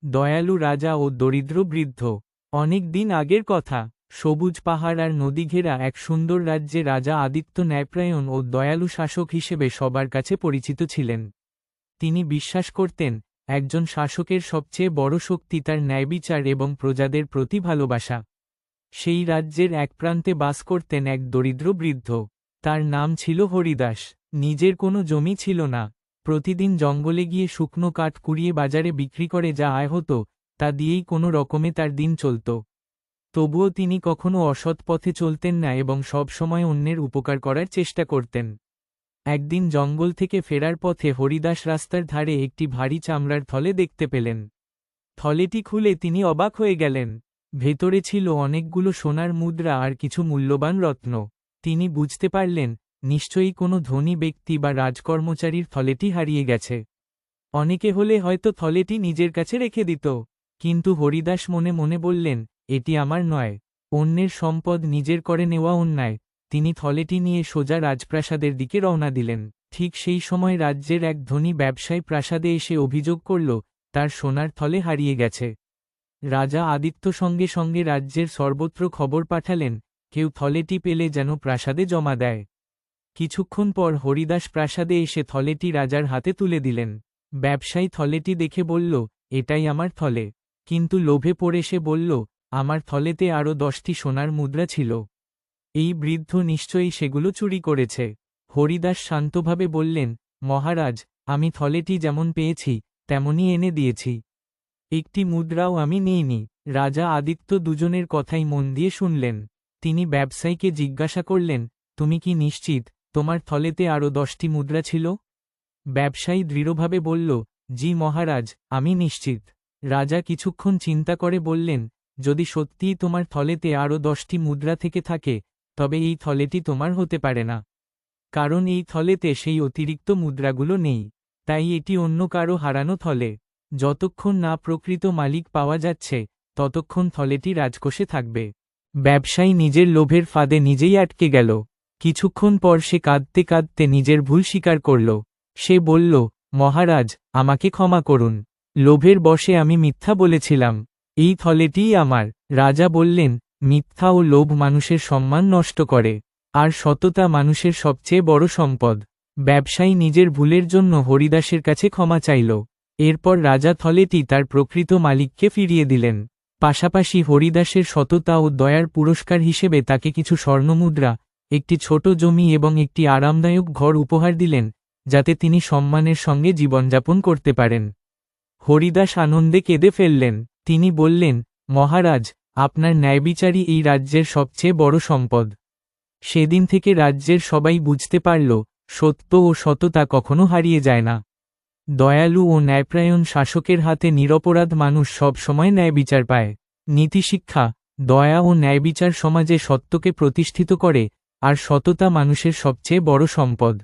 দয়ালু রাজা ও দরিদ্র বৃদ্ধ। অনেক দিন আগের কথা, সবুজ পাহাড় আর নদী ঘেরা এক সুন্দর রাজ্যে রাজা আদিত্য ন্যায়প্রায়ণ ও দয়ালু শাসক হিসেবে সবার কাছে পরিচিত ছিলেন। তিনি বিশ্বাস করতেন, একজন শাসকের সবচেয়ে বড় শক্তি তার ন্যায়বিচার এবং প্রজাদের প্রতি ভালোবাসা। সেই রাজ্যের এক প্রান্তে বাস করতেন এক দরিদ্র বৃদ্ধ। তার নাম ছিল হরিদাস। নিজের কোনো জমি ছিল না। প্রতিদিন জঙ্গলে গিয়ে শুকনো কাঠ কুড়িয়ে বাজারে বিক্রি করে যা আয় হতো, তা দিয়েই কোনো রকমে তার দিন চলত। তবুও তিনি কখনো অসৎ পথে চলতেন না এবং সব সময় অন্যের উপকার করার চেষ্টা করতেন। একদিন জঙ্গল থেকে ফেরার পথে হরিদাস রাস্তার ধারে একটি ভারী চামড়ার থলে দেখতে পেলেন। থলেটি খুলে তিনি অবাক হয়ে গেলেন। ভেতরে ছিল অনেকগুলো সোনার মুদ্রা আর কিছু মূল্যবান রত্ন। তিনি বুঝতে পারলেন, নিশ্চয়ই কোনো ধনী ব্যক্তি বা রাজকর্মচারীর থলেটি হারিয়ে গেছে। অনেকে হলে হয়তো থলেটি নিজের কাছে রেখে দিত, কিন্তু হরিদাস মনে মনে বললেন, এটি আমার নয়। অন্যের সম্পদ নিজের করে নেওয়া অন্যায়। তিনি থলেটি নিয়ে সোজা রাজপ্রাসাদের দিকে রওনা দিলেন। ঠিক সেই সময় রাজ্যের এক ধনী ব্যবসায়ী প্রাসাদে এসে অভিযোগ করল, তার সোনার থলে হারিয়ে গেছে। রাজা আদিত্য সঙ্গে সঙ্গে রাজ্যের সর্বত্র খবর পাঠালেন, কেউ থলেটি পেলে যেন প্রাসাদে জমা দেয়। কিছুক্ষণ পর হরিদাস প্রাসাদে এসে থলেটি রাজার হাতে তুলে দিলেন। ব্যবসায়ী থলেটি দেখে বলল, এটাই আমার থলে। কিন্তু লোভে পড়ে সে বলল, আমার থলেতে আরও 10টি সোনার মুদ্রা ছিল। এই বৃদ্ধ নিশ্চয়ই সেগুলো চুরি করেছে। হরিদাস শান্তভাবে বললেন, মহারাজ, আমি থলেটি যেমন পেয়েছি তেমনই এনে দিয়েছি। একটি মুদ্রাও আমি নিইনি। রাজা আদিত্য দুজনের কথাই মন দিয়ে শুনলেন। তিনি ব্যবসায়ীকে জিজ্ঞাসা করলেন, তুমি কি নিশ্চিত তোমার থলেতে আরও 10টি মুদ্রা ছিল? ব্যবসায়ী দৃঢ়ভাবে বলল, জি মহারাজ, আমি নিশ্চিত। রাজা কিছুক্ষণ চিন্তা করে বললেন, যদি সত্যিই তোমার থলেতে আরও 10টি মুদ্রা থেকে থাকে, তবে এই থলেটি তোমার হতে পারে না। কারণ এই থলেতে সেই অতিরিক্ত মুদ্রাগুলো নেই। তাই এটি অন্য কারো হারানো থলে। যতক্ষণ না প্রকৃত মালিক পাওয়া যাচ্ছে, ততক্ষণ থলেটি রাজকোষে থাকবে। ব্যবসায়ী নিজের লোভের ফাঁদে নিজেই আটকে গেল। কিছুক্ষণ পর সে কাঁদতে কাঁদতে নিজের ভুল স্বীকার করল। সে বলল, মহারাজ, আমাকে ক্ষমা করুন। লোভের বশে আমি মিথ্যা বলেছিলাম। এই থলেটিই আমার। রাজা বললেন, মিথ্যা ও লোভ মানুষের সম্মান নষ্ট করে, আর সততা মানুষের সবচেয়ে বড় সম্পদ। ব্যবসায়ী নিজের ভুলের জন্য হরিদাসের কাছে ক্ষমা চাইল। এরপর রাজা থলেটি তার প্রকৃত মালিককে ফিরিয়ে দিলেন। পাশাপাশি হরিদাসের সততা ও দয়ার পুরস্কার হিসেবে তাকে কিছু স্বর্ণমুদ্রা, একটি ছোট জমি এবং একটি আরামদায়ক ঘর উপহার দিলেন, যাতে তিনি সম্মানের সঙ্গে জীবনযাপন করতে পারেন। হরিদাস আনন্দে কেঁদে ফেললেন। তিনি বললেন, মহারাজ, আপনার ন্যায়বিচারই এই রাজ্যের সবচেয়ে বড় সম্পদ। সেদিন থেকে রাজ্যের সবাই বুঝতে পারল, সত্য ও সততা কখনো হারিয়ে যায় না। দয়ালু ও ন্যায়প্রায়ণ শাসকের হাতে নিরপরাধ মানুষ সব সময় ন্যায়বিচার পায়। নীতিশিক্ষা: দয়া ও ন্যায়বিচার সমাজে সত্যকে প্রতিষ্ঠিত করে, আর সততা মানুষের সবচেয়ে বড় সম্পদ।